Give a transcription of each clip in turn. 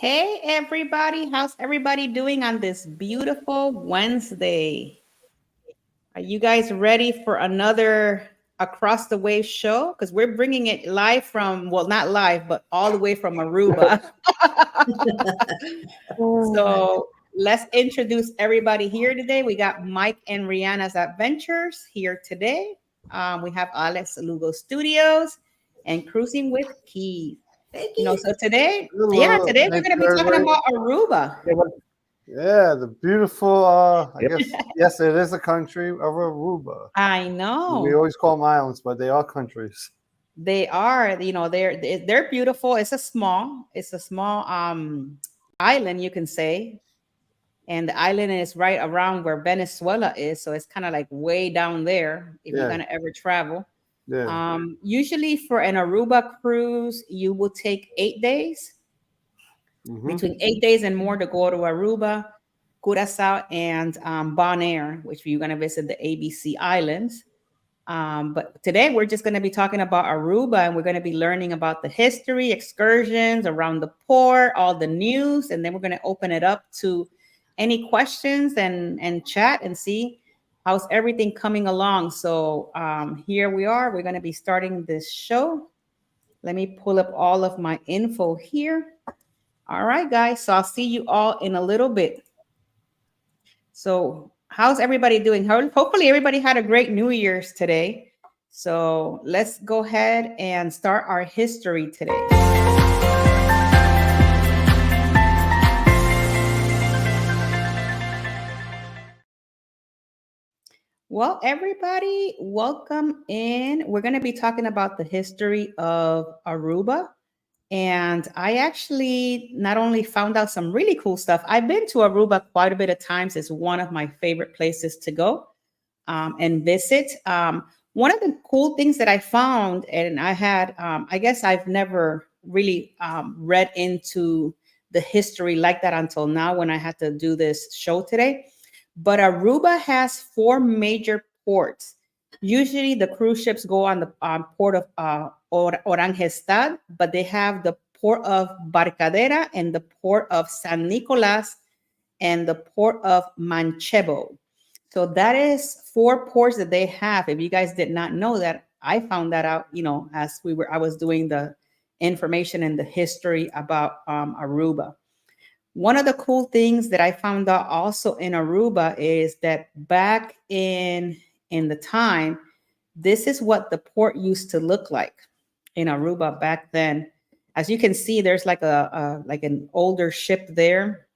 Hey everybody, how's everybody doing on this beautiful Wednesday? Are you guys ready for another Across the Wave show? Because we're bringing it live from, well, not live, but all the way from Aruba. So let's introduce everybody here today. We got Mike and Rihanna's Adventures here today. We have Alex Lugo Studios and Cruising with Keys. Thank you. So today, Hello, today we're thank going to be you, talking everybody. about Aruba. Yeah, the beautiful, I guess, yes, it is a country of Aruba. I We know always call them islands, but they are countries. they are. They're beautiful. It's a small island, you can say, and the island is right around where Venezuela is, so it's kind of like way down there if you're Yeah, gonna ever travel. yeah. Usually for an Aruba cruise, you will take 8 days, hmm between 8 days and more to go to Aruba, Curacao, and Bonaire, which you're gonna visit the ABC Islands. But today we're just going to be talking about Aruba and we're going to be learning about the history, excursions around the port, all the news, and then we're going to open it up to any questions and chat and see how's everything coming along. So here we are. We're going to be starting this show. Let me pull up all of my info here. All right, guys. So I'll see you all in a little bit. So, how's everybody doing? Hopefully, everybody had a great New Year's today. So, let's go ahead and start our history today. Well, everybody, welcome in. We're going to be talking about the history of Aruba. And I actually not only found out some really cool stuff, I've been to Aruba quite a bit of times. It's one of my favorite places to go and visit. One of the cool things that I found, and I had, I guess I've never really read into the history like that until now when I had to do this show today. But Aruba has four major ports. Usually the cruise ships go on the port of Orangestad, but they have the port of Barcadera and the port of San Nicolas and the port of Manchego. So that is four ports that they have. If you guys did not know that, I found that out, as I was doing the information and the history about Aruba. One of the cool things that I found out also in Aruba is that back in the time, this is what the port used to look like in Aruba back then. As you can see, there's like like an older ship there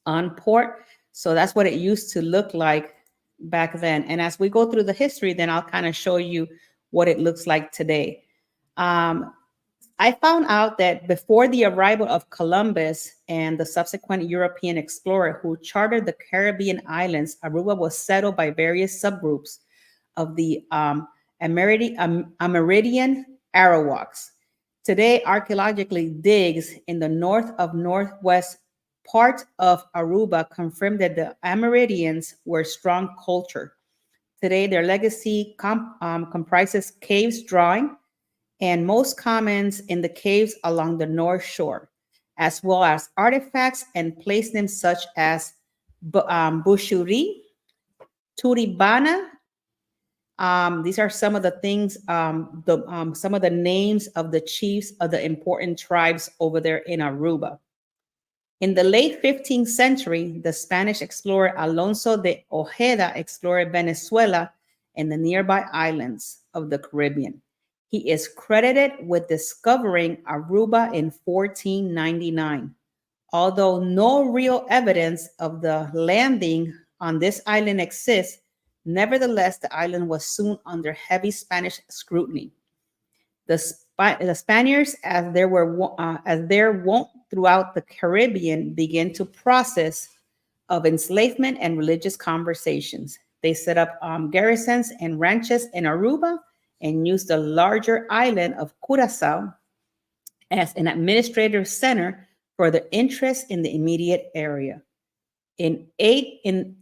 on port. So that's what it used to look like back then. And as we go through the history, then I'll kind of show you what it looks like today. Um, I found out that before the arrival of Columbus and the subsequent European explorer who charted the Caribbean islands, Aruba was settled by various subgroups of the Amerindian Arawaks. Today, archaeologically digs in the north of northwest part of Aruba confirm that the Amerindians were strong culture. Today, their legacy comprises caves drawing and most commons in the caves along the north shore, as well as artifacts and place names such as Bushuri, Turibana. These are some of the things, some of the names of the chiefs of the important tribes over there in Aruba. In the late 15th century, the Spanish explorer Alonso de Ojeda explored Venezuela and the nearby islands of the Caribbean. He is credited with discovering Aruba in 1499. Although no real evidence of the landing on this island exists, nevertheless, the island was soon under heavy Spanish scrutiny. The Spaniards, as their wont throughout the Caribbean, began to process of enslavement and religious conversations. They set up garrisons and ranches in Aruba and used the larger island of Curacao as an administrative center for their interest in the immediate area. In the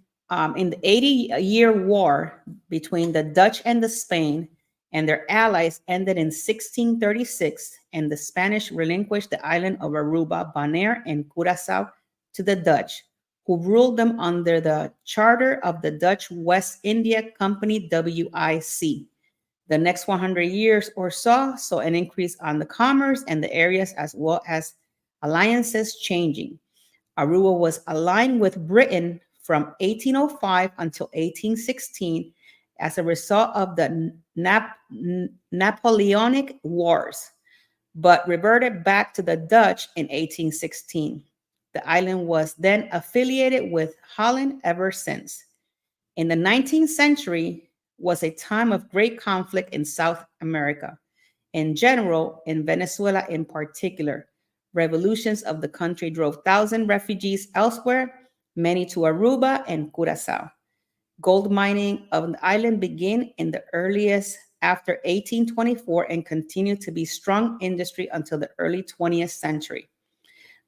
80-year war between the Dutch and the Spain, and their allies ended in 1636, and the Spanish relinquished the island of Aruba, Bonaire, and Curacao to the Dutch, who ruled them under the Charter of the Dutch West India Company, WIC. The next 100 years or so saw an increase on the commerce and the areas, as well as alliances changing. Aruba was aligned with Britain from 1805 until 1816 as a result of the Napoleonic Wars, but reverted back to the Dutch in 1816. The island was then affiliated with Holland ever since. In the 19th century was a time of great conflict in South America, in general, in Venezuela in particular. Revolutions of the country drove thousands of refugees elsewhere, many to Aruba and Curacao. Gold mining of the island began in the earliest after 1824 and continued to be strong industry until the early 20th century,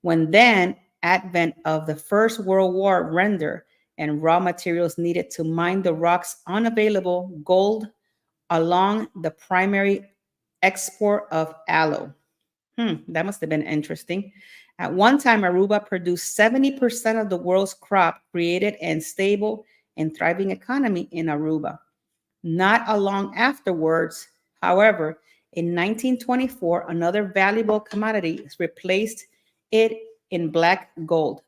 when then advent of the First World War rendered and raw materials needed to mine the rocks unavailable, gold along the primary export of aloe. That must have been interesting. At one time, Aruba produced 70% of the world's crop, created a stable and thriving economy in Aruba. Not long afterwards, however, in 1924, another valuable commodity replaced it in black gold,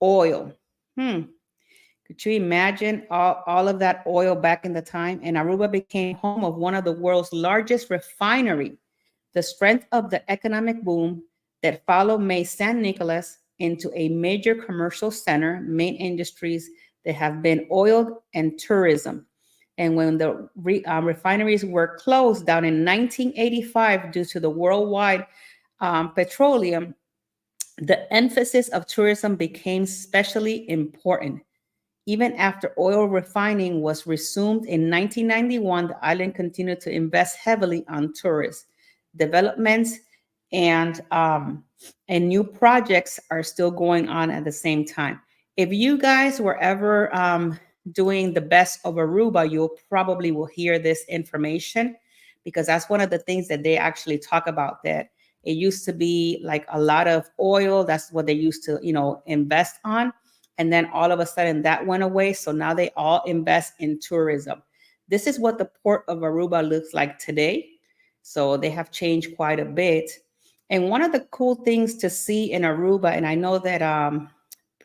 oil. Could you imagine all of that oil back in the time? And Aruba became home of one of the world's largest refinery. The strength of the economic boom that followed made San Nicolas into a major commercial center, main industries that have been oil and tourism. And when the refineries were closed down in 1985 due to the worldwide petroleum, the emphasis of tourism became especially important. Even after oil refining was resumed in 1991, the island continued to invest heavily on tourist developments, and new projects are still going on at the same time. If you guys were ever doing the best of Aruba, you'll probably will hear this information, because that's one of the things that they actually talk about, that it used to be like a lot of oil. That's what they used to, invest on. And then all of a sudden that went away. So now they all invest in tourism. This is what the Port of Aruba looks like today. So they have changed quite a bit. And one of the cool things to see in Aruba, and I know that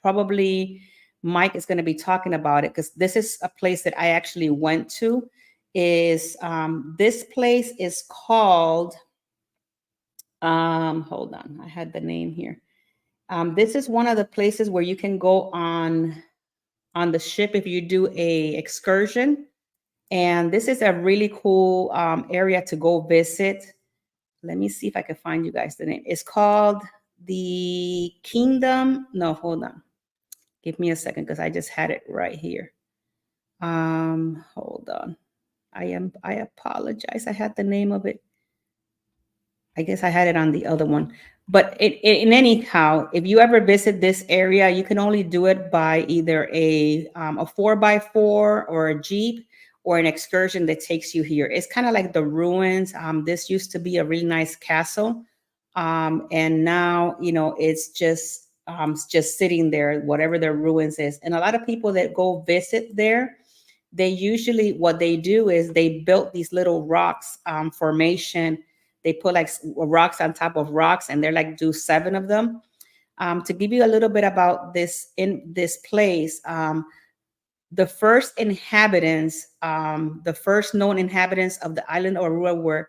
probably Mike is going to be talking about it, because this is a place that I actually went to, is this place is called, hold on, I had the name here. This is one of the places where you can go on the ship if you do a excursion. And this is a really cool area to go visit. Let me see if I can find you guys the name. It's called the Kingdom. No, hold on. Give me a second, because I just had it right here. Hold on. I apologize. I had the name of it. I guess I had it on the other one. But in anyhow, if you ever visit this area, you can only do it by either a 4x4 or a Jeep, or an excursion that takes you here. It's kind of like the ruins. This used to be a really nice castle. And now, it's just sitting there, whatever the ruins is. And a lot of people that go visit there, they usually, what they do is they built these little rocks formation. They put like rocks on top of rocks, and they're like do 7 of them. To give you a little bit about this in this place, the first inhabitants, the first known inhabitants of the island of Aruba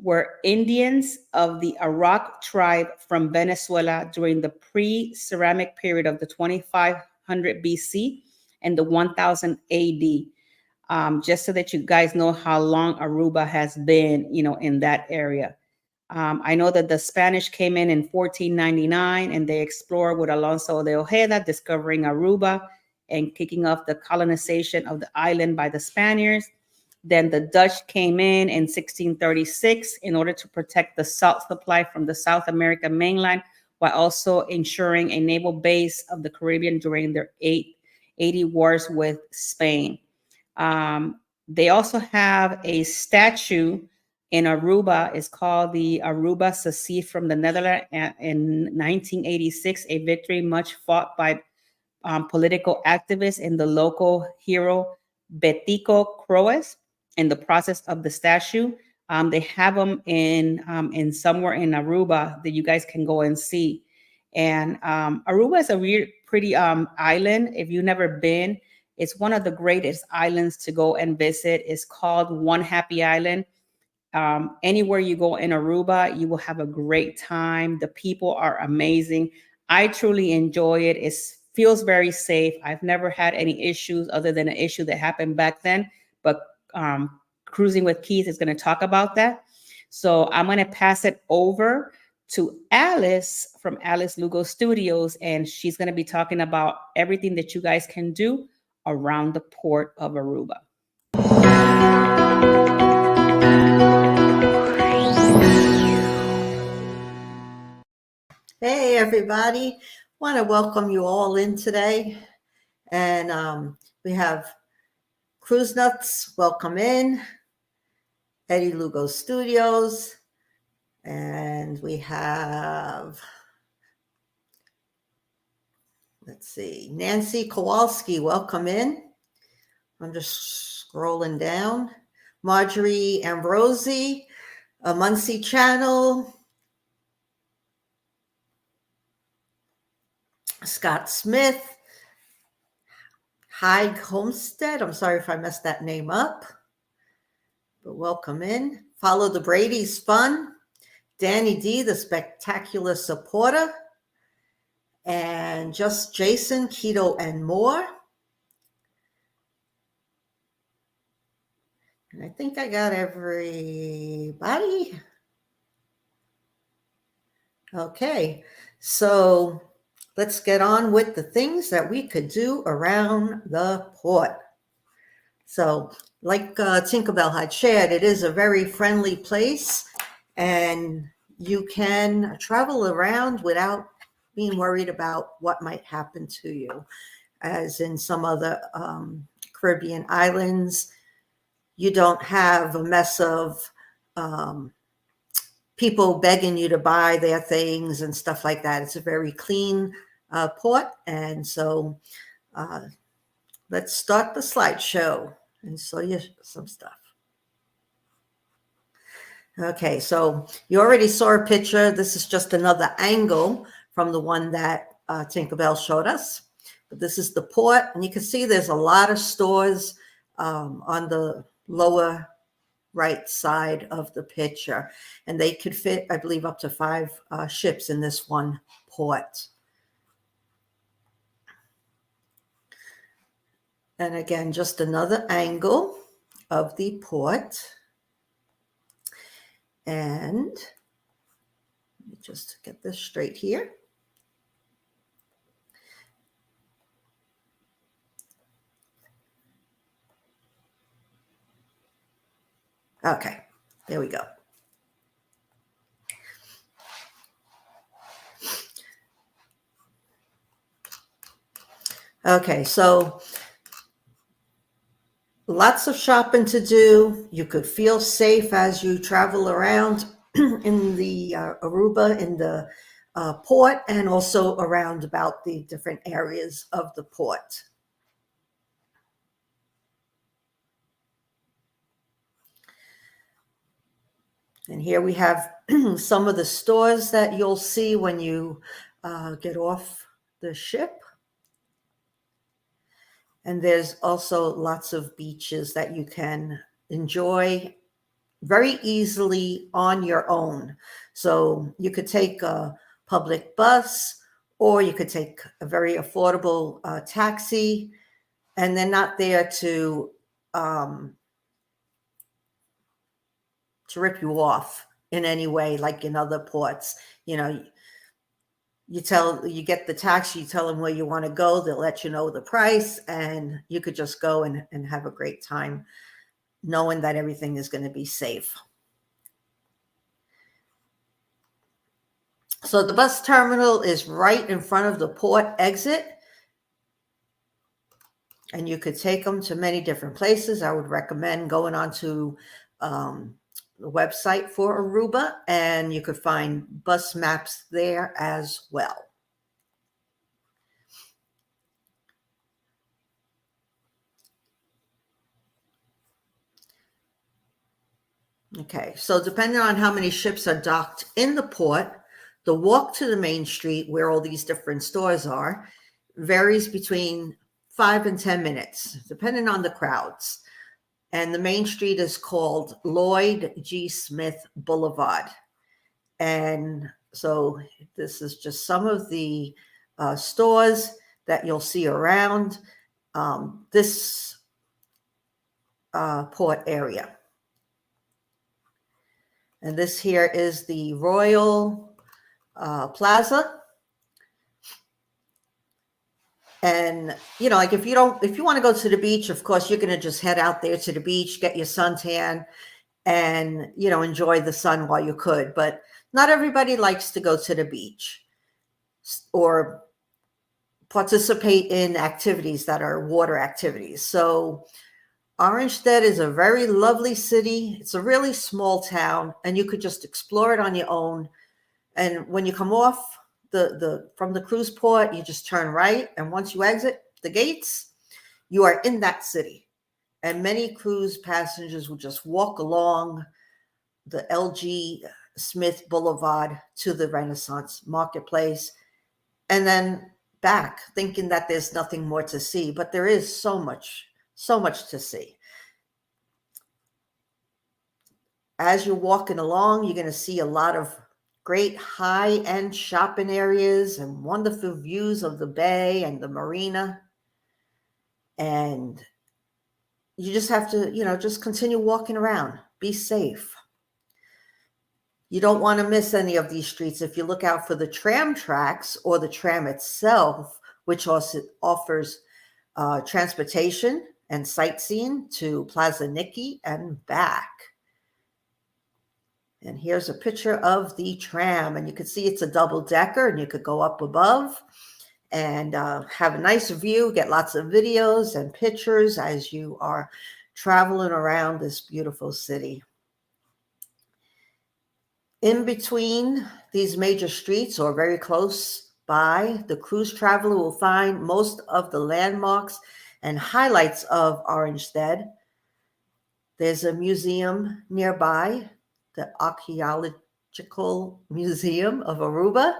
were Indians of the Arak tribe from Venezuela during the pre-ceramic period of the 2500 BC and the 1000 AD. Just so that you guys know how long Aruba has been, in that area. I know that the Spanish came in 1499, and they explored with Alonso de Ojeda, discovering Aruba and kicking off the colonization of the island by the Spaniards. Then the Dutch came in 1636 in order to protect the salt supply from the South American mainland, while also ensuring a naval base of the Caribbean during their 80 wars with Spain. They also have a statue in Aruba. It's called the Aruba Secede from the Netherlands in 1986, a victory much fought by political activists and the local hero Betico Croes. In the process of the statue, they have them in somewhere in Aruba that you guys can go and see. And Aruba is a weird, pretty island. If you've never been, it's one of the greatest islands to go and visit. It's called One Happy Island. Anywhere you go in Aruba, you will have a great time. The people are amazing. I truly enjoy it. It feels very safe. I've never had any issues other than an issue that happened back then. But Cruising with Keith is going to talk about that. So I'm going to pass it over to Alice from Alice Lugo Studios, and she's going to be talking about everything that you guys can do around the Port of Aruba. Hey everybody, want to welcome you all in today. And we have Cruise Nuts, welcome in, Eddie Lugo Studios, and we have, let's see, Nancy Kowalski, welcome in. I'm just scrolling down. Marjorie Ambrosi, a Muncie Channel, Scott Smith, Haig Homestead. I'm sorry if I messed that name up, but welcome in. Follow the Brady's Fun, Danny D, the Spectacular Supporter, and Just Jason, Keto and More. And I think I got everybody. Okay, so let's get on with the things that we could do around the port. So like Tinkerbell had shared, it is a very friendly place and you can travel around without being worried about what might happen to you. As in some other Caribbean islands, you don't have a mess of people begging you to buy their things and stuff like that. It's a very clean port. And so let's start the slideshow and show you some stuff. Okay, so you already saw a picture. This is just another angle from the one that Tinkerbell showed us. But this is the port, and you can see there's a lot of stores on the lower right side of the picture, and they could fit, I believe, up to 5 ships in this one port. And again, just another angle of the port. And let me just get this straight here. Okay, there we go. Okay, so lots of shopping to do. You could feel safe as you travel around in the Aruba, in the port, and also around about the different areas of the port. And here we have some of the stores that you'll see when you get off the ship. And there's also lots of beaches that you can enjoy very easily on your own. So you could take a public bus, or you could take a very affordable taxi, and they're not there to rip you off in any way like in other ports. You know, you get the taxi, you tell them where you want to go, they'll let you know the price, and you could just go and have a great time knowing that everything is going to be safe. So the bus terminal is right in front of the port exit. and you could take them to many different places. I would recommend going onto the website for Aruba, and you could find bus maps there as well. Okay, so depending on how many ships are docked in the port, the walk to the main street where all these different stores are varies between 5 and 10 minutes, depending on the crowds. And the main street is called Lloyd G. Smith Boulevard. And so this is just some of the stores that you'll see around this port area. And this here is the Royal Plaza. And, you know, like if you want to go to the beach, of course, you're going to just head out there to the beach, get your suntan, and, you know, enjoy the sun while you could. But not everybody likes to go to the beach or participate in activities that are water activities. So Oranjestead is a very lovely city. It's a really small town, and you could just explore it on your own. And when you come off from the cruise port, you just turn right, and once you exit the gates, you are in that city. And many cruise passengers will just walk along the LG Smith Boulevard to the Renaissance Marketplace, and then back, thinking that there's nothing more to see. But there is so much to see. As you're walking along, you're going to see a lot of great high-end shopping areas and wonderful views of the bay and the marina. And you just have to, you know, just continue walking around. Be safe. You don't want to miss any of these streets. If you look out for the tram tracks or the tram itself, which also offers transportation and sightseeing to Plaza Nicky and back. And here's a picture of the tram, and you can see it's a double decker, and you could go up above and have a nice view, get lots of videos and pictures as you are traveling around this beautiful city. In between these major streets, or very close by, the cruise traveler will find most of the landmarks and highlights of Oranjestead. There's a museum nearby, the Archaeological Museum of Aruba.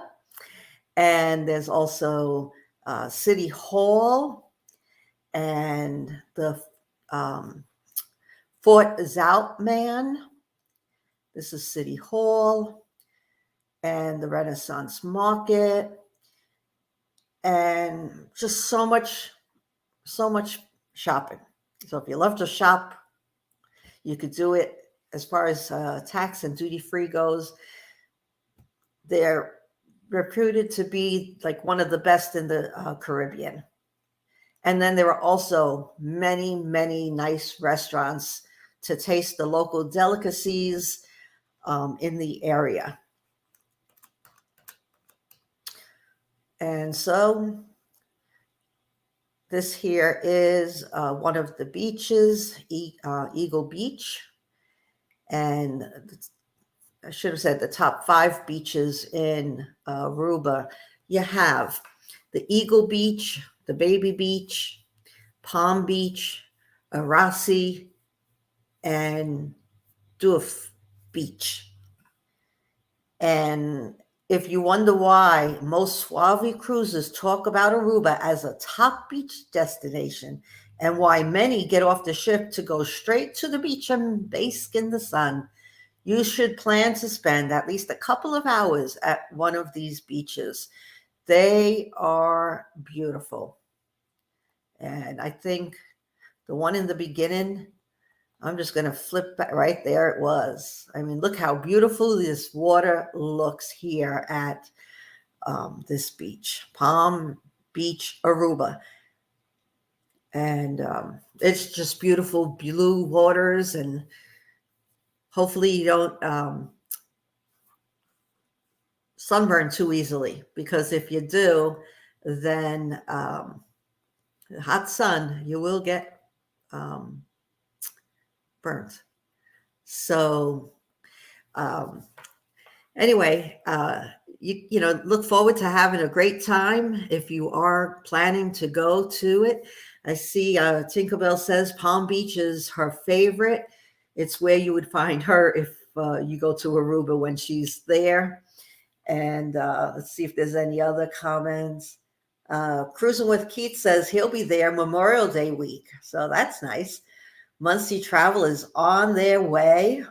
And there's also City Hall and the Fort Zoutman. This is City Hall and the Renaissance Market, and just so much shopping. So if you love to shop, you could do it. As far as tax and duty-free goes, they're reputed to be like one of the best in the Caribbean. And then there are also many nice restaurants to taste the local delicacies in the area. And so this here is one of the beaches, Eagle Beach. And I should have said the top 5 beaches in Aruba. You have the Eagle Beach, the Baby Beach, Palm Beach, Arasi, and Duf Beach. And if you wonder why most Suave cruisers talk about Aruba as a top beach destination, and why many get off the ship to go straight to the beach and bask in the sun, you should plan to spend at least a couple of hours at one of these beaches. They are beautiful. And I think the one in the beginning, I'm just going to flip back. Right there it was. I mean, look how beautiful this water looks here at this beach, Palm Beach, Aruba. And it's just beautiful blue waters, and hopefully you don't sunburn too easily, because if you do, then the hot sun, you will get burnt. So um, anyway, you know, look forward to having a great time if you are planning to go to it. I see Tinkerbell says Palm Beach is her favorite. It's where you would find her if you go to Aruba when she's there. And let's see if there's any other comments. Cruising with Keith says he'll be there Memorial Day week. So that's nice. Muncie Travel is on their way.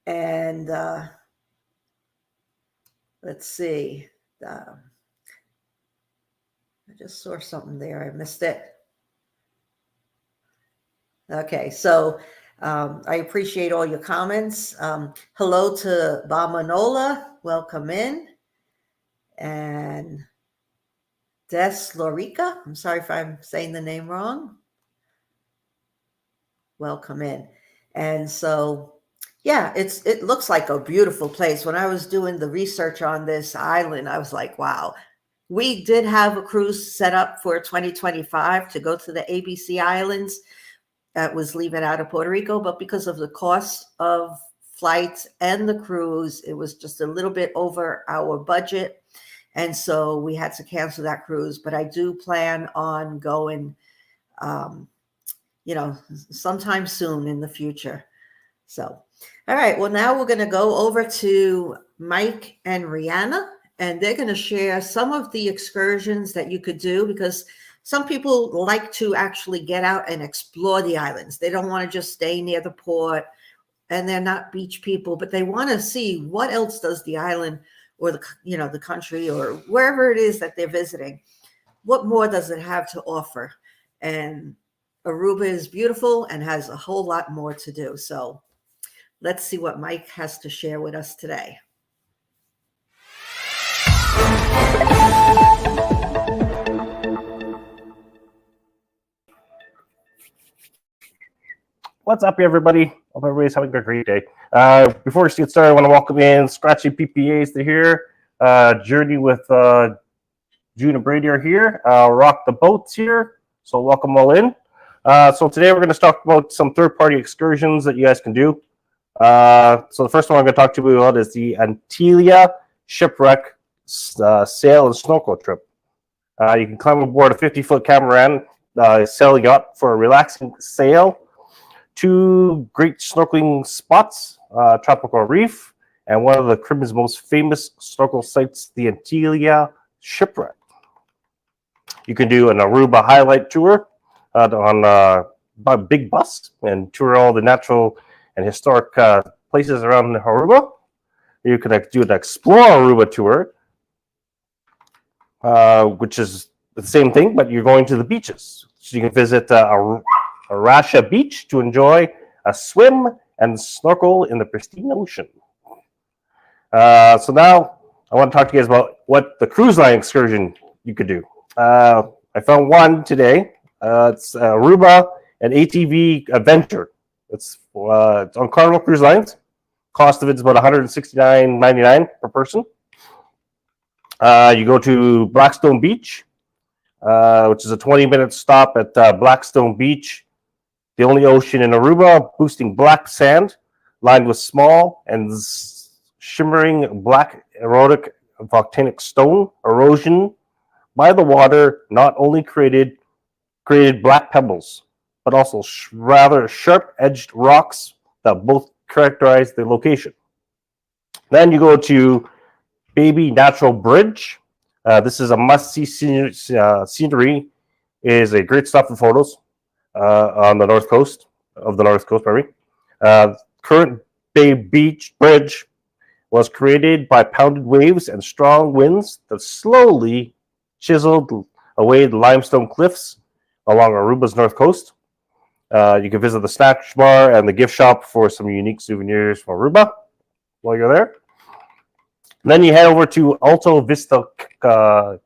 And let's see. I just saw something there. I missed it. Okay, so I appreciate all your comments. Hello to Bamanola. Welcome in. And Des Lorica. I'm sorry if I'm saying the name wrong. Welcome in. And so, yeah, it looks like a beautiful place. When I was doing the research on this island, I was like, wow. We did have a cruise set up for 2025 to go to the ABC Islands. That was leaving out of Puerto Rico, but because of the cost of flights and the cruise, it was just a little bit over our budget. And so we had to cancel that cruise. But I do plan on going, you know, sometime soon in the future. So, all right. Well, now we're going to go over to Mike and Rihanna, and they're going to share some of the excursions that you could do, because some people like to actually get out and explore the islands. They don't want to just stay near the port, and they're not beach people, but they want to see what else does the island or the, you know, the country or wherever it is that they're visiting, what more does it have to offer? And Aruba is beautiful and has a whole lot more to do. So let's see what Mike has to share with us today. What's up, everybody? Hope everybody's having a great day. Before we get started, I want to welcome in Scratchy PPAs to here. Journey with June and Brady are here. Rock the Boats here. So welcome all in. So today we're going to talk about some third-party excursions that you guys can do. So the first one I'm going to talk to you about is the Antigua Shipwreck Sail and Snorkel Trip. You can climb aboard a 50-foot catamaran sail yacht for a relaxing sail. 2 great snorkeling spots, Tropical Reef, and one of the Caribbean's most famous snorkel sites, the Antigua Shipwreck. You can do an Aruba highlight tour on a big bus and tour all the natural and historic places around Aruba. You can do an Explore Aruba tour, which is the same thing, but you're going to the beaches. So you can visit Arasha Beach to enjoy a swim and snorkel in the pristine ocean. So now I want to talk to you guys about what the cruise line excursion you could do. I found one today. It's Aruba and ATV Adventure. It's on Carnival Cruise Lines. Cost of it is about $169.99 per person. You go to Blackstone Beach, which is a 20-minute stop at Blackstone Beach, the only ocean in Aruba, boosting black sand lined with small and shimmering black erotic volcanic stone. Erosion by the water not only created black pebbles, but also rather sharp-edged rocks that both characterize the location. Then you go to Baby Natural Bridge. This is a must-see scenery. It is a great stop for photos on the north coast of the North Coast. Current Bay Beach Bridge was created by pounded waves and strong winds that slowly chiseled away the limestone cliffs along Aruba's north coast. You can visit the snack bar and the gift shop for some unique souvenirs from Aruba while you're there. Then you head over to Alto Vista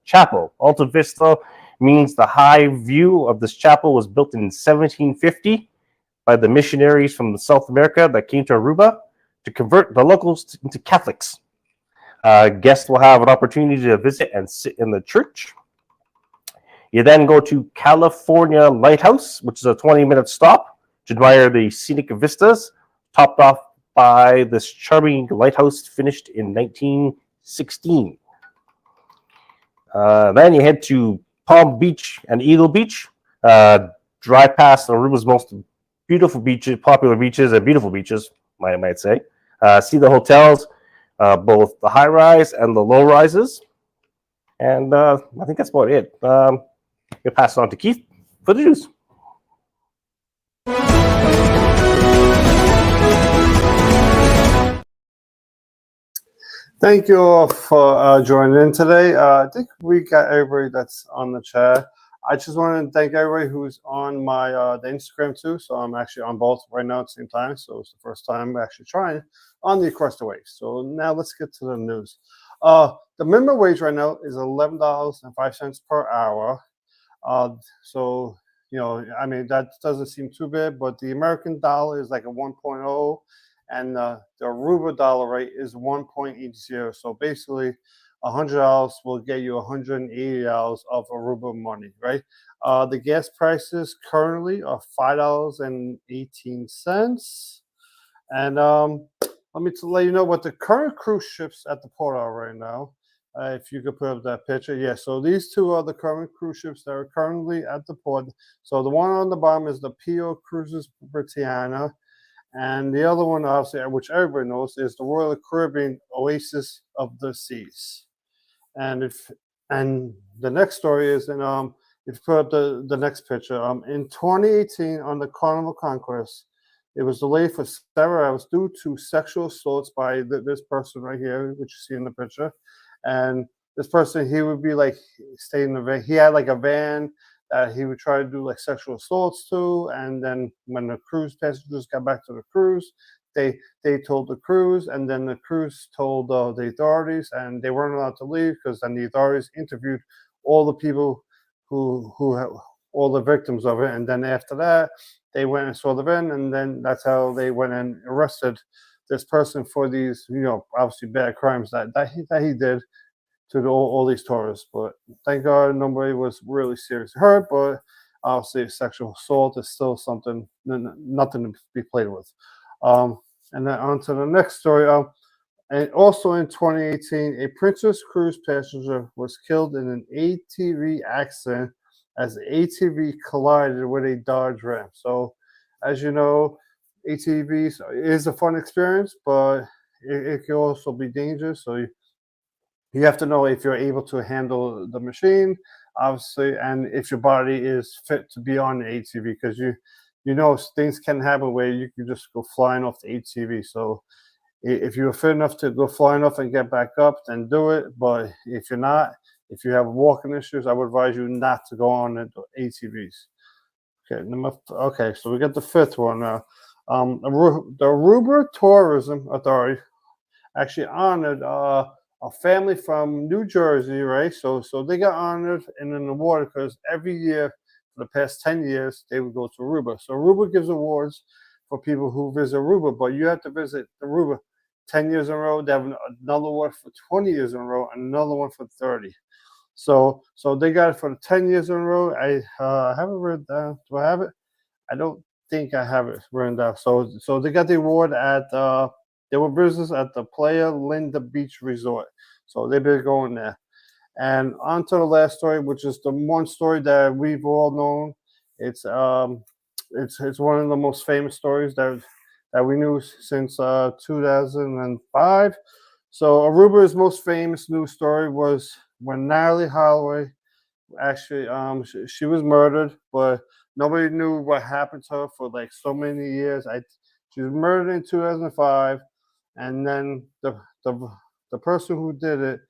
Chapel. Alto Vista means the high view of this chapel was built in 1750 by the missionaries from South America that came to Aruba to convert the locals into Catholics. Guests will have an opportunity to visit and sit in the church. You then go to California Lighthouse, which is a 20-minute stop to admire the scenic vistas, topped off by this charming lighthouse finished in 1916. Then you head to Palm Beach and Eagle Beach. Drive past Aruba's most beautiful beaches, popular beaches, and beautiful beaches, I might say. See the hotels, both the high rise and the low rises. And I think that's about it. We'll pass it on to Keith for the news. Thank you all for joining in today. I think we got everybody that's on the chat. I just want to thank everybody who's on my the Instagram too. So I'm actually on both right now at the same time. So it's the first time I'm actually trying on the Across the Way. So now let's get to the news. The minimum wage right now is $11.05 per hour. So, you know, I mean, that doesn't seem too bad, but the American dollar is like a 1.0 and the Aruba dollar rate is 1.80. So basically, $100 will get you $180 of Aruba money, right? The gas prices currently are $5.18. And let me let you know what the current cruise ships at the port are right now. If you could put up that picture. Yeah, so these two are the current cruise ships that are currently at the port. So the one on the bottom is the P.O. Cruises Britannia. And the other one, obviously, which everybody knows, is the Royal Caribbean Oasis of the Seas. And the next story is if you put up the next picture. In 2018 on the Carnival Conquest, it was delayed for several hours due to sexual assaults by this person right here, which you see in the picture. And this person, he would be like staying in the van. He had like a van that he would try to do like sexual assaults to. And then when the cruise passengers got back to the cruise, they told the cruise, and then the cruise told the authorities, and they weren't allowed to leave because then the authorities interviewed all the people who all the victims of it. And then after that, they went and saw the van, and then that's how they went and arrested this person for these, you know, obviously bad crimes that he did to all these tourists. But thank God nobody was really seriously hurt. But obviously, sexual assault is still something, nothing to be played with. And then on to the next story. And also in 2018, a Princess Cruise passenger was killed in an ATV accident as the ATV collided with a Dodge Ram. So, as you know, ATVs is a fun experience, but it can also be dangerous. So you have to know if you're able to handle the machine, obviously, and if your body is fit to be on the ATV, because you know things can happen where you can just go flying off the ATV. So if you're fit enough to go flying off and get back up, then do it. But if you're not, if you have walking issues, I would advise you not to go on the ATVs. Okay, so we got the fifth one now. The Aruba Tourism Authority actually honored a family from New Jersey, right? So they got honored in an award because every year for the past 10 years, they would go to Aruba. So Aruba gives awards for people who visit Aruba, but you have to visit Aruba 10 years in a row. They have another award for 20 years in a row and another one for 30. So they got it for the 10 years in a row. I haven't written down. Do I have it? I don't think I have it written down. So they got the award at they were visitors at the Playa Linda Beach Resort. So they've been going there. And on to the last story, which is the one story that we've all known. It's one of the most famous stories that we knew since 2005. So Aruba's most famous news story was when Natalie Holloway actually she was murdered, but nobody knew what happened to her for like so many years. She was murdered in 2005, and then the person who did it,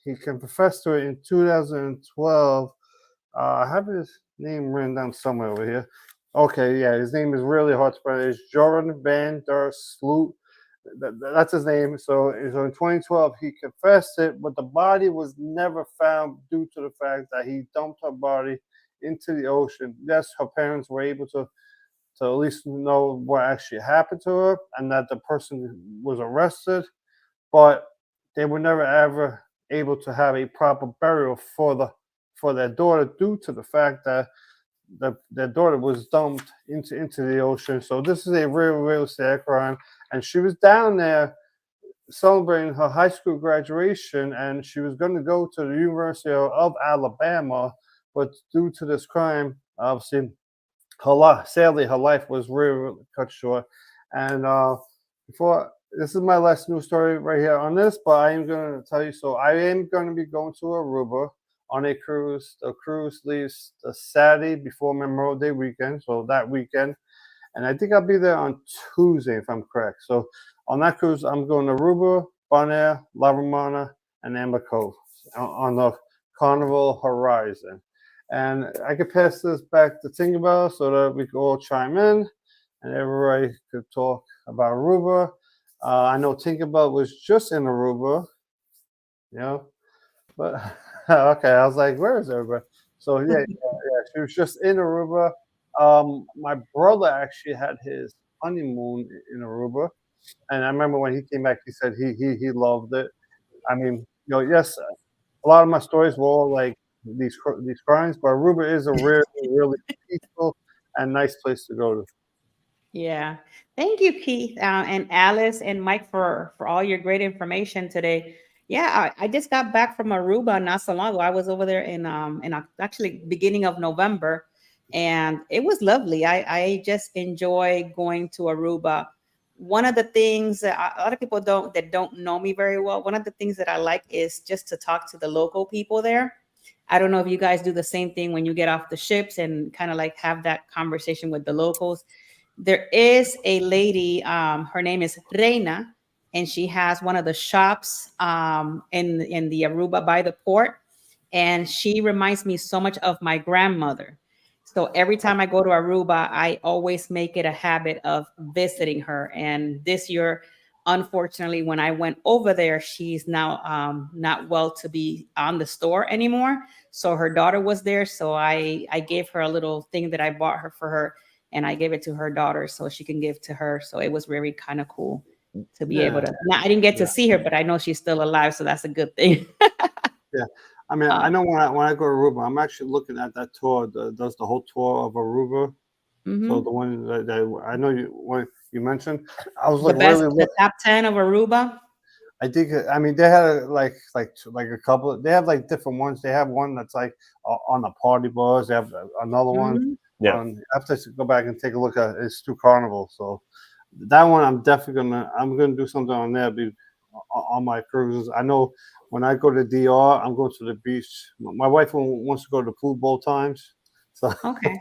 he confessed to it in 2012. I have his name written down somewhere over here. Okay, yeah, his name is really hard to pronounce. It's Joran van der Sloot. That's his name. So in 2012, he confessed it, but the body was never found due to the fact that he dumped her body into the ocean. Yes, her parents were able to at least know what actually happened to her and that the person was arrested, but they were never ever able to have a proper burial for for their daughter due to the fact that their daughter was dumped into the ocean. So this is a real sad crime. And she was down there celebrating her high school graduation, and she was going to go to the University of Alabama, but due to this crime, obviously, sadly, her life was really cut short. And before this is my last news story right here on this, but I am going to tell you. So I am going to be going to Aruba on a cruise. The cruise leaves the Saturday before Memorial Day weekend, so that weekend, and I think I'll be there on Tuesday if I'm correct. So on that cruise, I'm going to Aruba, Bonaire, La Romana, and Amber Cove on the Carnival Horizon. And I could pass this back to Tinkerbell so that we could all chime in and everybody could talk about Aruba. I know Tinkerbell was just in Aruba, but okay, I was like, where is everybody? So yeah, she was just in Aruba. My brother actually had his honeymoon in Aruba, and I remember when he came back, he said he loved it. I mean, yes, a lot of my stories were all like these crimes, but Aruba is a really peaceful and nice place to go to. Yeah. Thank you, Keith, and Alice and Mike for all your great information today. Yeah, I just got back from Aruba not so long ago. I was over there actually beginning of November, and it was lovely. I just enjoy going to Aruba. One of the things that a lot of people don't know me very well, one of the things that I like is just to talk to the local people there. I don't know if you guys do the same thing when you get off the ships and kind of like have that conversation with the locals. There is a lady, her name is Reina, and she has one of the shops in the Aruba by the port. And she reminds me so much of my grandmother. So every time I go to Aruba, I always make it a habit of visiting her. And this year, unfortunately, when I went over there, she's now not well to be on the store anymore. So her daughter was there. So I gave her a little thing that I bought her for her, and I gave it to her daughter so she can give to her. So it was very kind of cool to be able to. Now I didn't get to see her, but I know she's still alive, so that's a good thing. Yeah, I mean, I know when I go to Aruba, I'm actually looking at that tour. Does the whole tour of Aruba? Mm-hmm. So the one that I know you mentioned, I was the top 10 of Aruba. I think. I mean, they had like a couple. They have like different ones. They have one that's like on the party bars. They have another one. Yeah. I have to go back and take a look at it's through Carnival. So that one I'm definitely gonna do something on there. On my cruises. I know when I go to DR, I'm going to the beach. My wife wants to go to the pool both times. So okay.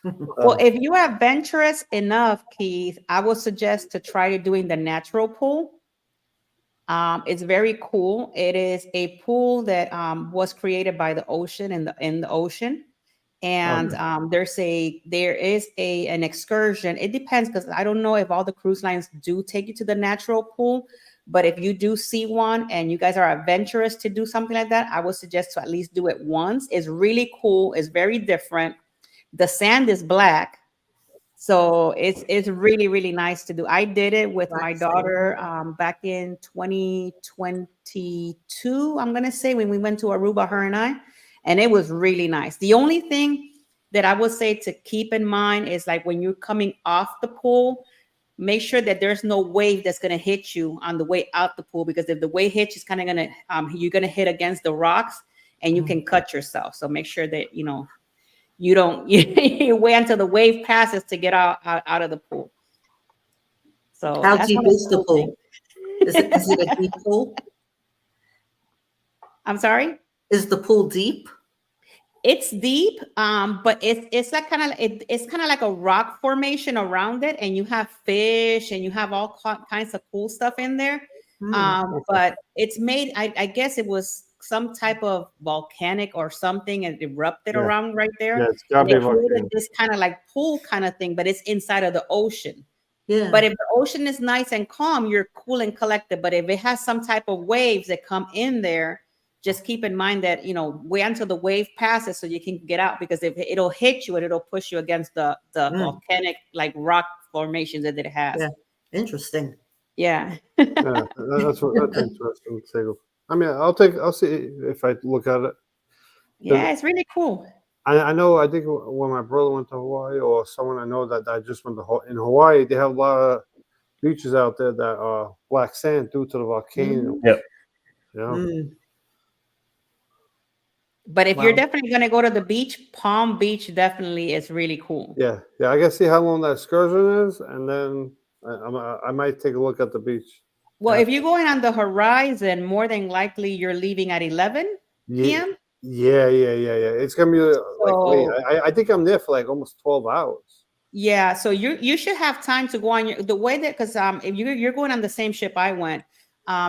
Well, if you are adventurous enough, Keith, I would suggest to try doing the natural pool. It's very cool. It is a pool that was created by the ocean in the ocean. And there is an excursion. It depends, because I don't know if all the cruise lines do take you to the natural pool, but if you do see one and you guys are adventurous to do something like that, I would suggest to at least do it once. It's really cool. It's very different. The sand is black, so it's really nice to do. I did it with my daughter back in 2022, I'm gonna say, when we went to Aruba, her and I, and it was really nice. The only thing that I would say to keep in mind is, like, when you're coming off the pool, make sure that there's no wave that's going to hit you on the way out the pool, because if the wave hits, it's kind of going to you're going to hit against the rocks and you can cut yourself. So make sure that you don't you wait until the wave passes to get out of the pool. So how deep is the pool? Is it a deep pool? I'm sorry? Is the pool deep? It's deep, but it's like it's kind of like a rock formation around it, and you have fish and you have all kinds of cool stuff in there. But it's made, I guess it was some type of volcanic or something, and erupted around right there. Yeah, it's gotta be created this kind of like pool kind of thing, but it's inside of the ocean. Yeah. But if the ocean is nice and calm, you're cool and collected. But if it has some type of waves that come in there, just keep in mind that, wait until the wave passes so you can get out, because if it'll hit you and it'll push you against the volcanic like rock formations that it has. Yeah. Interesting. Yeah. Yeah, that's interesting. I mean, I'll see if I look at it. Yeah, it's really cool. I know. I think when my brother went to Hawaii, or someone I know that just went to in Hawaii, they have a lot of beaches out there that are black sand due to the volcano. Mhm. Yep. Yeah. Mm. But if you're Wow. definitely going to go to the beach, Palm Beach definitely is really cool. Yeah. I gotta see how long that excursion is, and then I might take a look at the beach. Well, Yeah. if you're going on the horizon, more than likely you're leaving at 11 Yeah. p.m. Yeah. It's gonna be like late. So I think I'm there for like almost 12 hours. yeah, so you should have time to go on the way that, because if you're going on the same ship I went,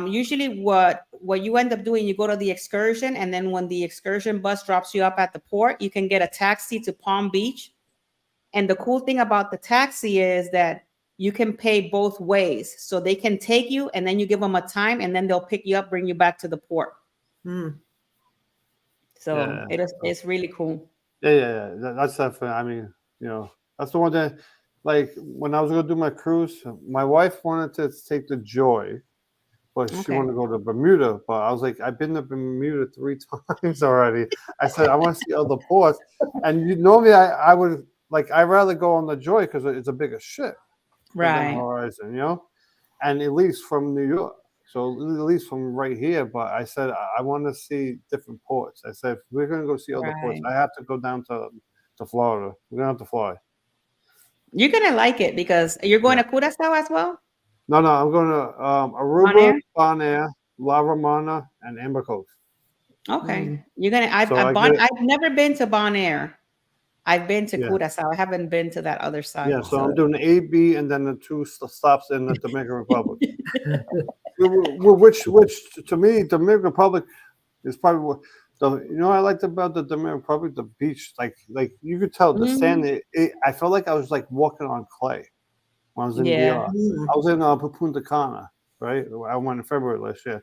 usually what you end up doing, you go to the excursion, and then when the excursion bus drops you up at the port, you can get a taxi to Palm Beach. And the cool thing about the taxi is that you can pay both ways, so they can take you and then you give them a time, and then they'll pick you up, bring you back to the port. Mm. So Yeah. it's really cool. Yeah. That's definitely. I mean, that's the one that, like, when I was gonna do my cruise, my wife wanted to take the Joy, but she Okay. wanted to go to Bermuda. But I was like, I've been to Bermuda 3 times already. I said I want to see other ports, and normally I would I'd rather go on the Joy because it's a bigger ship than Right. Horizon, and it leaves from New York. So it leaves from right here, but I said I want to see different ports. I said if we're gonna go see other ports, Right. I have to go down to Florida. We're gonna have to fly. You're gonna like it because you're going Yeah. to Curacao as well. No, I'm going to Aruba, Bonaire? Bonaire, La Romana, and Amber Cove. Okay. Mm. You're gonna So I get I've never been to Bonaire. I've been to yeah, Curacao. I haven't been to that other side. yeah. So I'm doing A, B, and then the 2 stops in the Dominican Republic. Which to me, Dominican Republic is probably what I liked about the Dominican Republic, the beach. Like you could tell the sand. I felt like I was like walking on clay when I was in Yeah. DR. Mm. I was in Punta Cana, right? I went in February last year,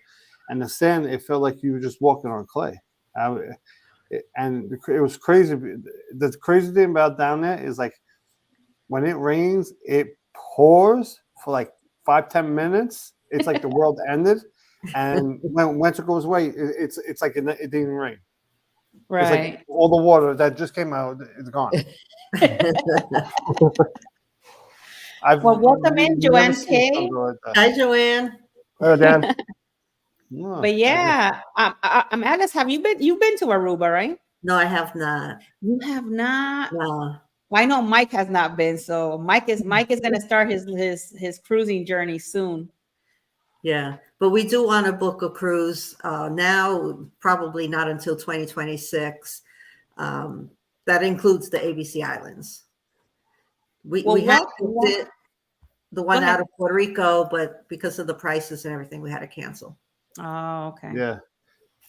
and the sand, it felt like you were just walking on clay. And it was crazy. The crazy thing about down there is like when it rains, it pours for like 5-10 minutes. It's like the world ended, and once it goes away, it's like it didn't even rain. It's like Right. all the water that just came out is gone. I've Well, welcome in, never Joanne seen K. something like that. Hi, Joanne. Oh, Dan. No, But yeah, Alice, you've been to Aruba, right? No, I have not. You have not. No. Well, I know Mike has not been, so Mike is gonna start his cruising journey soon. Yeah, but we do want to book a cruise now, probably not until 2026. That includes the ABC Islands. We had booked it, the one out of Puerto Rico, but because of the prices and everything, we had to cancel. Oh, okay.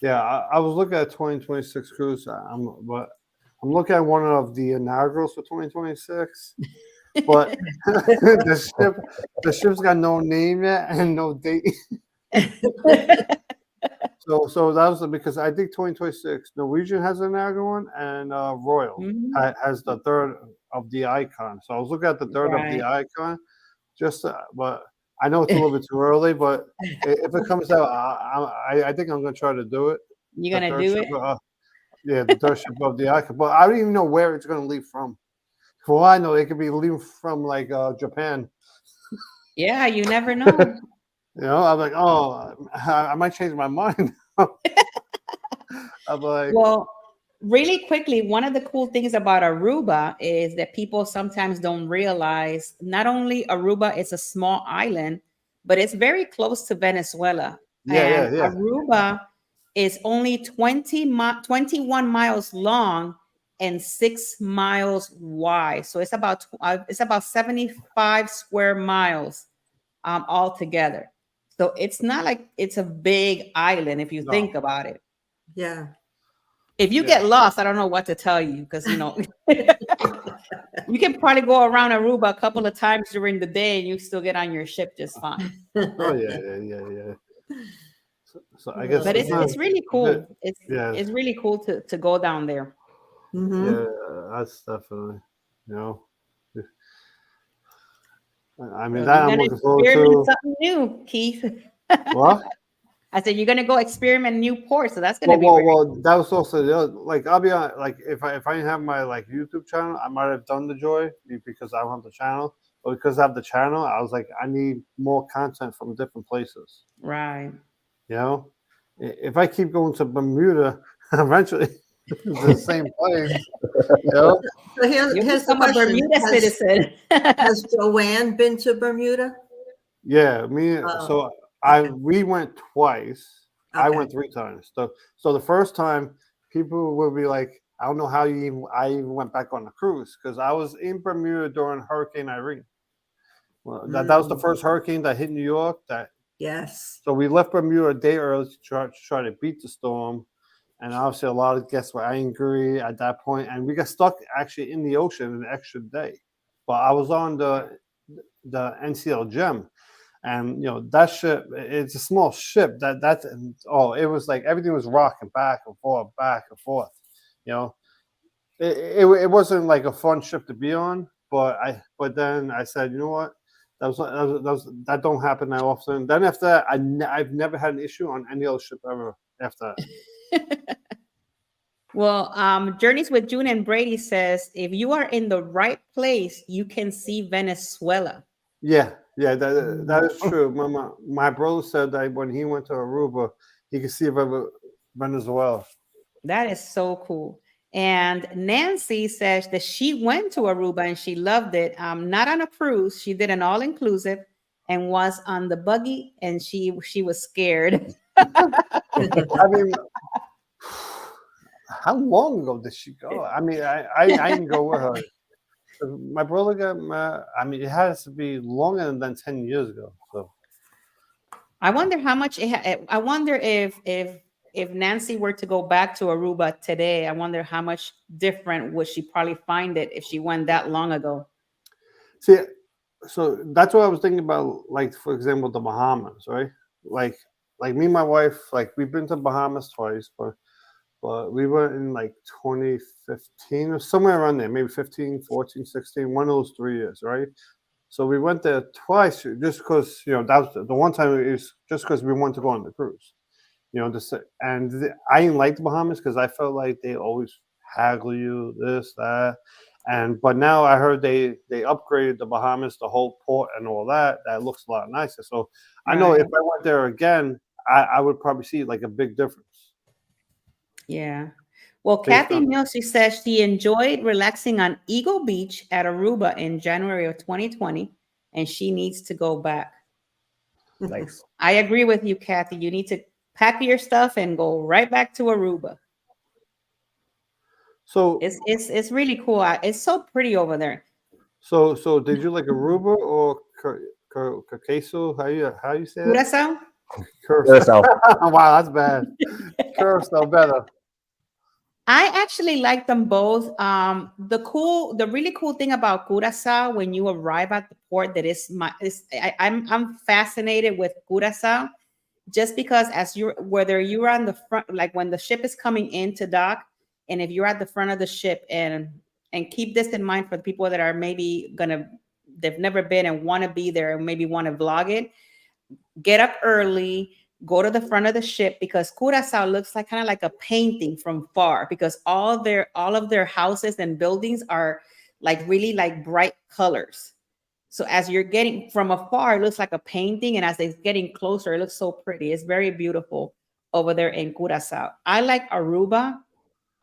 Yeah. I was looking at 2026 cruise. I'm looking at one of the inaugurals for 2026, but the ship's got no name yet and no date. So that was because I think 2026 Norwegian has an inaugural one, and Royal has the third of the Icon. So I was looking at the third of the Icon, but I know it's a little bit too early. But if it comes out, I think I'm gonna try to do it. You're gonna do it? Yeah, the third ship of the Icon. But I don't even know where it's gonna leave from. For all I know, it could be leaving from like Japan. Yeah, you never know. I'm like, I might change my mind. I'm like, well, really quickly, one of the cool things about Aruba is that people sometimes don't realize not only Aruba is a small island, but it's very close to Venezuela. Yeah. Aruba is only 21 miles long and 6 miles wide. So it's about 75 square miles altogether. So it's not like it's a big island if you think about it. Yeah. If you get lost, I don't know what to tell you because you can probably go around Aruba a couple of times during the day and you still get on your ship just fine. Oh yeah. So I guess, but it's really cool. It's really cool to go down there. Mm-hmm. Yeah, that's definitely, I mean, So that I'm looking forward to. something new, Keith. What? I said you're gonna go experiment new ports, so that's gonna be Well, that was also the other, like, I'll be honest, like if I didn't have my like YouTube channel, I might have done the Joy because I don't have the channel. But because I have the channel, I was like, I need more content from different places. right. You know, if I keep going to Bermuda, eventually it's the same place. You know? So You here's the become a question. Bermuda citizen. Has Joanne been to Bermuda? Yeah, me. Oh, So we went twice. I Okay. went 3 times. So the first time, people would be like, I don't know how I even went back on the cruise because I was in Bermuda during Hurricane Irene. Well, that was the first hurricane that hit New York. Yes. So we left Bermuda a day early to try to beat the storm. And obviously, a lot of guests were angry at that point, and we got stuck actually in the ocean an extra day. But I was on the NCL Gem, and that ship. It's a small ship. It was like everything was rocking back and forth, back and forth. You know, it wasn't like a fun ship to be on. But then I said, you know what? That don't happen that often. Then after that, I've never had an issue on any other ship ever after that. Well, Journeys with June and Brady says if you are in the right place, you can see Venezuela. Yeah, that is true. My brother said that when he went to Aruba, he could see Venezuela. That is so cool. And Nancy says that she went to Aruba and she loved it. Not on a cruise, she did an all inclusive and was on the buggy, and she was scared. I mean, how long ago did she go? I mean, I didn't go with her. My brother got. I mean, it has to be longer than 10 years ago. So I wonder how much. I wonder if Nancy were to go back to Aruba today, I wonder how much different would she probably find it if she went that long ago. see, so that's what I was thinking about. Like, for example, the Bahamas, right? Like me and my wife, like we've been to Bahamas twice, but we went in like 2015 or somewhere around there, maybe 15, 14, 16, one of those 3 years, right? So we went there twice just because, that was the one time it was just because we wanted to go on the cruise. I didn't like the Bahamas because I felt like they always haggle you, this, that. But now I heard they upgraded the Bahamas, the whole port and all that. That looks a lot nicer. So I know if I went there again, I would probably see like a big difference. Yeah. Well, Kathy Mills, she says she enjoyed relaxing on Eagle Beach at Aruba in January of 2020, and she needs to go back. Nice. I agree with you, Kathy. You need to pack your stuff and go right back to Aruba. So it's really cool. It's so pretty over there. So did you like Aruba or Curacao? How you say that? Curacao? Curacao. Wow, that's bad. Curacao better. I actually like them both. The really cool thing about Curacao when you arrive at the port I'm fascinated with Curacao just because whether you're on the front, like when the ship is coming into dock, and if you're at the front of the ship, and keep this in mind for the people that are maybe they've never been and want to be there and maybe want to vlog it, get up early, go to the front of the ship, because Curacao looks like kind of like a painting from far, because all of their houses and buildings are like really like bright colors. So as you're getting from afar, it looks like a painting, and as it's getting closer, it looks so pretty. It's very beautiful over there in Curacao. I like Aruba.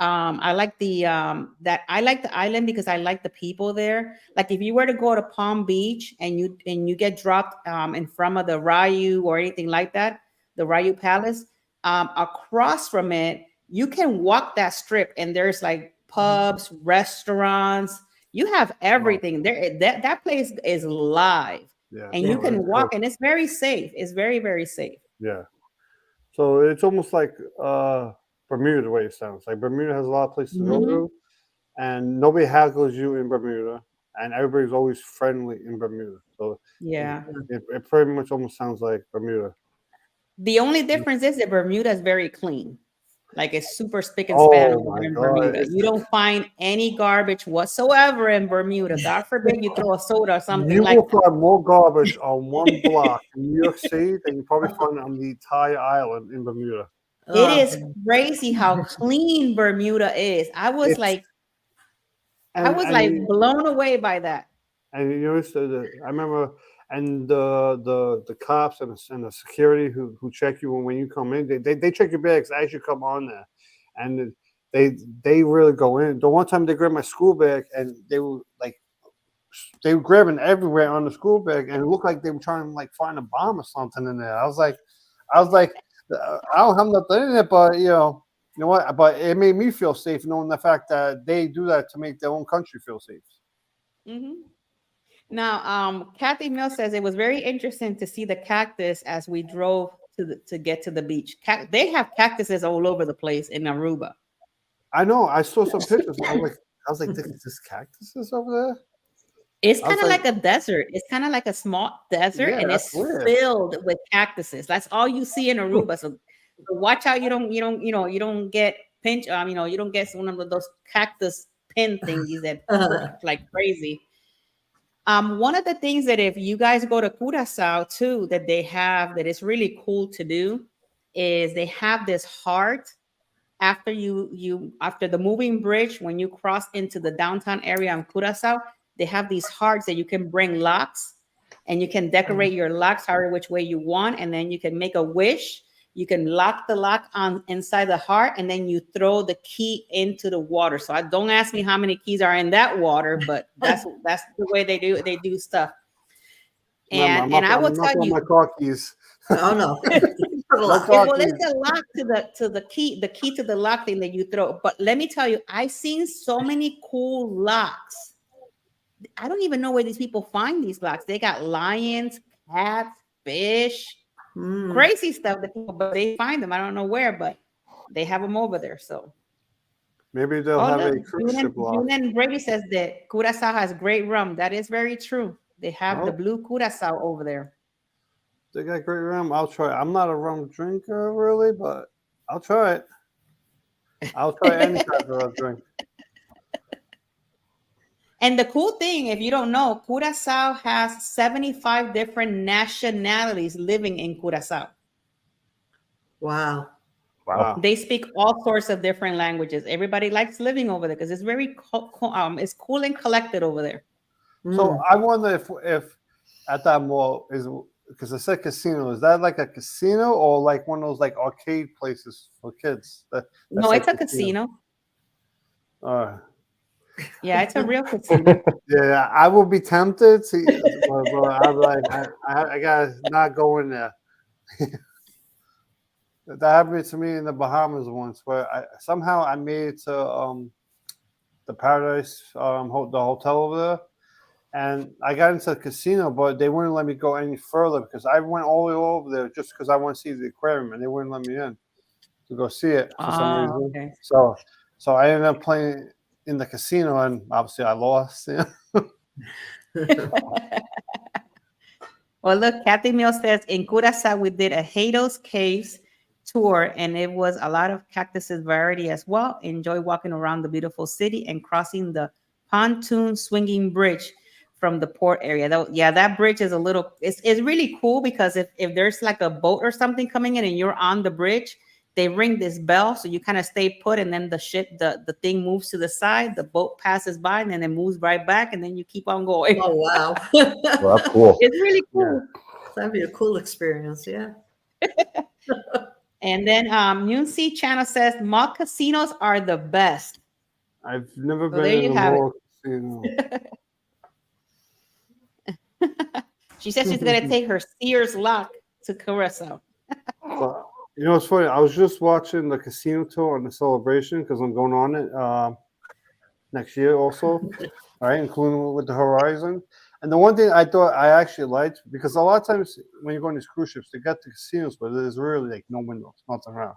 I like the island because I like the people there. Like if you were to go to Palm Beach and you get dropped in front of the Ryu or anything like that, the Ryu Palace, across from it, you can walk that strip and there's like pubs, restaurants. You have everything there. That place is live, and you can walk, and it's very safe. It's very, very safe. Yeah. So it's almost like Bermuda, the way it sounds. Like Bermuda has a lot of places to go to, and nobody haggles you in Bermuda, and everybody's always friendly in Bermuda. So yeah, it pretty much almost sounds like Bermuda. The only difference is that Bermuda is very clean. Like it's super spick and span Oh over my there in God. Bermuda. You don't find any garbage whatsoever in Bermuda. God forbid you throw a soda or something You like will find more garbage on one block in New York City than you probably find on the entire island in Bermuda. it Oh, is crazy how clean Bermuda is. It's I was like and blown away by that. and you know, I remember, and the cops and the security who check you when you come in, they check your bags as you come on there, and they really go in. The one time they grabbed my school bag and they were grabbing everywhere on the school bag, and it looked like they were trying to like find a bomb or something in there. I was like, I don't have nothing in it, but you know what? But it made me feel safe knowing the fact that they do that to make their own country feel safe. Hmm. Now, Kathy Mills says it was very interesting to see the cactus as we drove to get to the beach. They have cactuses all over the place in Aruba. I know. I saw some pictures. I was like, is this cactuses over there? It's I was kind of like, like a desert. It's kind of like a small desert, yeah, and that's it's weird. filled with cactuses. That's all you see in Aruba. So watch out you don't get pinch. You don't get one of those cactus pin thingies that prick like crazy. One of the things that if you guys go to Curacao too, that they have that is really cool to do is they have this heart after after the moving bridge when you cross into the downtown area in Curacao, they have these hearts that you can bring locks and you can decorate your locks however which way you want, and then you can make a wish. You can lock the lock on inside the heart, and then you throw the key into the water. So I don't ask me how many keys are in that water, but that's the way they do stuff. Remember, And I will I'm not tell on you, my car keys. oh no. No car well, keys. it's a lock to the key to the lock thing that you throw. But let me tell you, I've seen so many cool locks. I don't even know where these people find these locks. They got lions, cats, fish, Mm. crazy stuff that people, but they find them. I don't know where, but they have them over there. So, Maybe they'll oh have look, a cruise ship lock. Julian Brady says that Curacao has great rum. That is very true. They have the Oh, blue Curacao over there. they got great rum. I'll try. I'm not a rum drinker really, but I'll try it. I'll try any type of drink. And the cool thing, if you don't know, Curacao has 75 different nationalities living in Curacao. Wow. Wow. They speak all sorts of different languages. Everybody likes living over there because it's very it's cool and collected over there. So Mm. I wonder if at that mall is because I said casino. Is that like a casino or like one of those like arcade places for kids? No, it's a casino. Uh, Yeah, it's a real casino. yeah, I would be tempted to, but I'm like, I gotta not go in there. That happened to me in the Bahamas once, where somehow I made it to the Paradise the hotel over there, and I got into the casino, but they wouldn't let me go any further because I went all the way over there just because I want to see the aquarium, and they wouldn't let me in to go see it for some reason. Okay. So I ended up playing in the casino, and obviously I lost. Well, look, Kathy Mills says in Curacao we did a Hados Caves tour, and it was a lot of cactuses variety as well. Enjoy walking around the beautiful city and crossing the pontoon swinging bridge from the port area. Yeah, that bridge is it's really cool because if there's like a boat or something coming in and you're on the bridge, they ring this bell so you kind of stay put, and then the thing moves to the side, the boat passes by, and then it moves right back, and then you keep on going. Oh wow. Well, that's cool. It's really cool. Yeah. That'd be a cool experience, yeah. And then Muncie Channel says mall casinos are the best. I've never So been there in you a have mall casino. She says she's gonna take her Sears lock to Curacao. But, you know, it's funny. I was just watching the casino tour on the celebration because I'm going on it next year also, right? Including with the Horizon. And the one thing I thought I actually liked, because a lot of times when you go on these cruise ships, they got the casinos, but there's really like no windows, nothing around.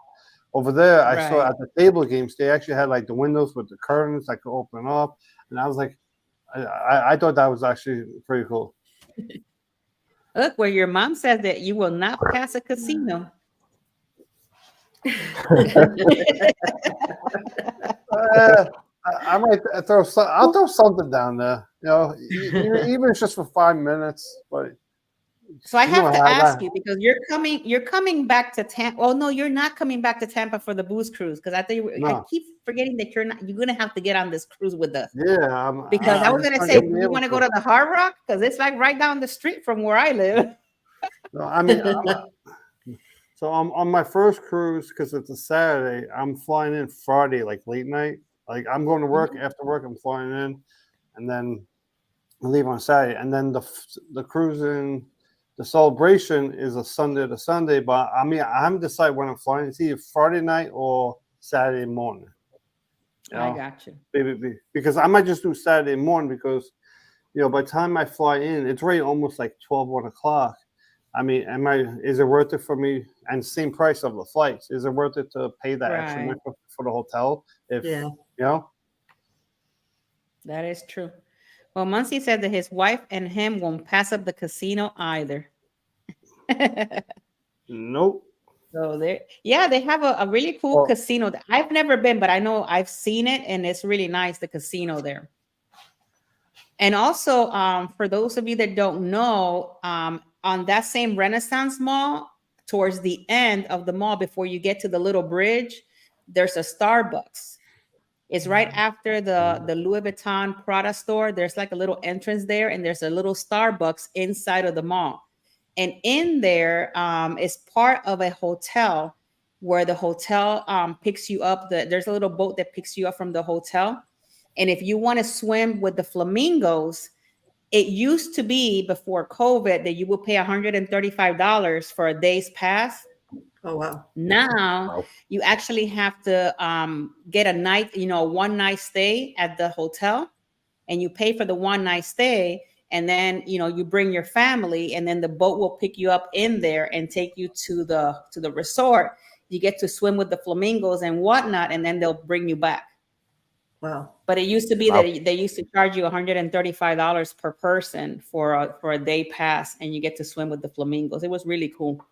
Over there, I saw Right. at the table games, they actually had like the windows with the curtains that could open up. And I was like, I thought that was actually pretty cool. Look, where your mom says that you will not pass a casino. I might throw. I'll throw something down there. You know, even if it's just for 5 minutes. But So I you know have to how ask that- you because you're coming back to Tampa. Oh no, you're not coming back to Tampa for the booze cruise because I think I No. keep forgetting that you're gonna have to get on this cruise with us. Yeah, Because I was just gonna trying say, get do me you able want to go to the Hard Rock? Because it's like right down the street from where I live. No, I mean, so I'm on my first cruise because it's a Saturday. I'm flying in Friday, like late night. Like I'm going to work after work. I'm flying in, and then I leave on Saturday. And then the cruising, the celebration is a Sunday to Sunday. But I mean, I haven't decided when I'm flying. It's either Friday night or Saturday morning. You I know? got you. Because I might just do Saturday morning because, you know, by the time I fly in, it's already almost like 1 o'clock. I mean, is it worth it for me? And same price of the flights. Is it worth it to pay that extra money for the hotel? If Yeah. you know, That is true. Well, Muncie said that his wife and him won't pass up the casino either. nope. So they have a really cool Well, casino. I've never been, but I know I've seen it, and it's really nice, the casino there. And also, for those of you that don't know, on that same Renaissance Mall, towards the end of the mall, before you get to the little bridge, there's a Starbucks. It's right after the Louis Vuitton Prada store. There's like a little entrance there, and there's a little Starbucks inside of the mall. And in there is part of a hotel where the hotel picks you up. There's a little boat that picks you up from the hotel. And if you want to swim with the flamingos, it used to be before COVID that you would pay $135 for a day's pass. Oh, wow. Now you actually have to get a night, one night stay at the hotel, and you pay for the one night stay. And then, you bring your family, and then the boat will pick you up in there and take you to the resort. You get to swim with the flamingos and whatnot, and then they'll bring you back. Wow. But it used to be that they used to charge you $135 per person for a day pass, and you get to swim with the flamingos. It was really cool.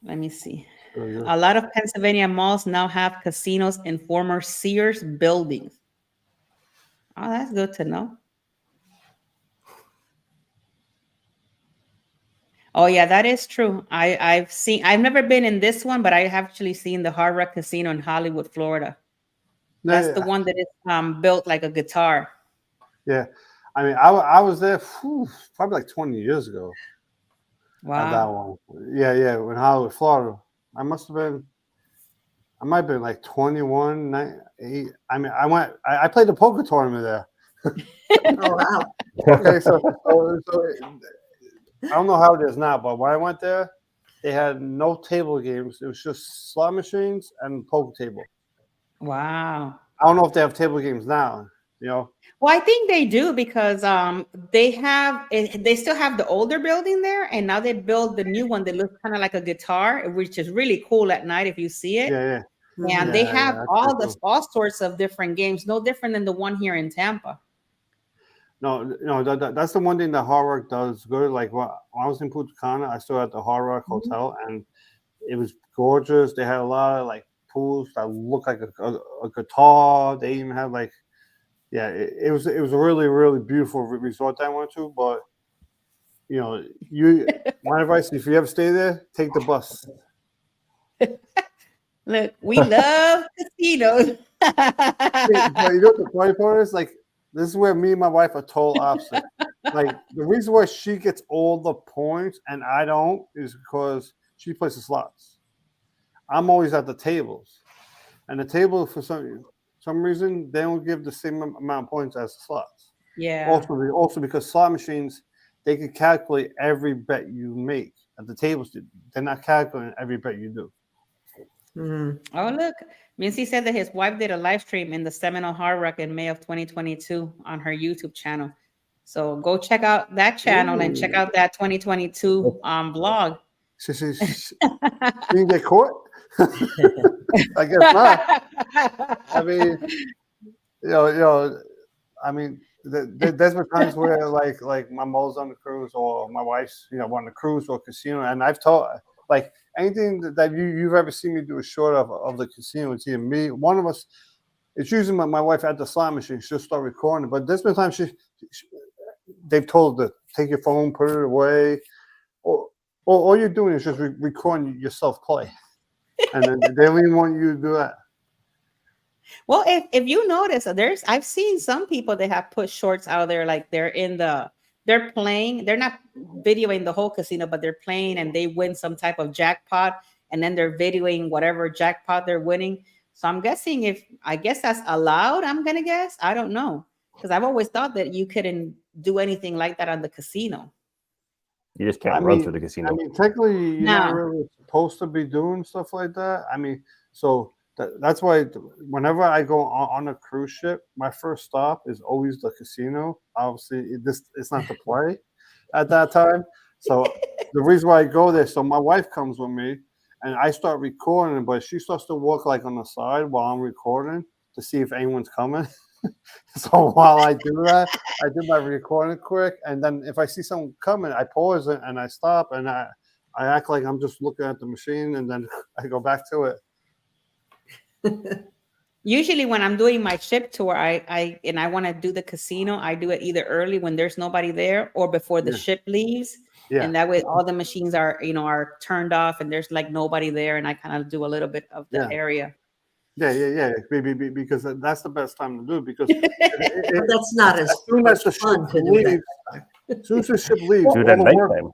Let me see. A lot of Pennsylvania malls now have casinos in former Sears buildings. Oh, that's good to know. Oh yeah, that is true. I've never been in this one, but I have actually seen the Hard Rock Casino in Hollywood, Florida. That's the one that is built like a guitar. Yeah, I mean, I was there probably like 20 years ago. Wow. At that one. Yeah, in Hollywood, Florida. I might have been like 21, 8. I mean, I played the poker tournament there. Oh, wow. Okay, so I don't know how it is now, but when I went there, they had no table games. It was just slot machines and poker table. Wow. I don't know if they have table games now, Well, I think they do because they still have the older building there, and now they build the new one that looks kind of like a guitar, which is really cool at night if you see it. Yeah. And they have all sorts of different games, no different than the one here in Tampa. No, that's the one thing that Hard Rock does good. Like when I was in Punta Cana, I stayed at the Hard Rock Hotel, and it was gorgeous. They had a lot of like pools that looked like a guitar. They even had like, it was a really, really beautiful resort that I went to. But my advice, if you ever stay there, take the bus. Look, we love casinos. But you know what the funny part is? Like, this is where me and my wife are total opposite. Like, the reason why she gets all the points and I don't is because she plays the slots. I'm always at the tables, and the table for some reason they don't give the same amount of points as the slots. Yeah. Also because slot machines, they can calculate every bet you make. At the tables, they're not calculating every bet you do. Oh, look. Mincy said that his wife did a live stream in the Seminole Hard Rock in May of 2022 on her YouTube channel. So go check out that channel and check out that 2022 blog. She didn't get caught? I guess not. I mean, I mean, there's been times where like my mother's on the cruise or my wife's on the cruise or casino, and I've told like anything that you've ever seen me do is short of the casino. It's either me, one of us. It's usually my wife at the slot machine. She'll start recording, but there's been times they've told her take your phone, put it away, or all you're doing is just recording yourself play, and then they don't even want you to do that. Well, if you notice, I've seen some people that have put shorts out there, like they're playing, they're not videoing the whole casino, but they're playing and they win some type of jackpot, and then they're videoing whatever jackpot they're winning. So I'm guessing I guess that's allowed. I'm gonna guess. I don't know, because I've always thought that you couldn't do anything like that on the casino. You just can't run through the casino. I mean, technically, you're No. not really supposed to be doing stuff like that. I mean, so that's why whenever I go on a cruise ship, my first stop is always the casino. Obviously, it's not to play at that time. So the reason why I go there, so my wife comes with me, and I start recording, but she starts to walk like on the side while I'm recording to see if anyone's coming. So while I do that, I do my recording quick, and then if I see someone coming, I pause it and I stop, and I act like I'm just looking at the machine, and then I go back to it. Usually when I'm doing my ship tour, I want to do the casino, I do it either early when there's nobody there or before the ship leaves. Yeah. And that way all the machines are turned off and there's like nobody there, and I kind of do a little bit of the area. Yeah. Because that's the best time to do it, because But that's not as soon as the fun ship to do leaves, as soon as the ship leaves, Do it at nighttime.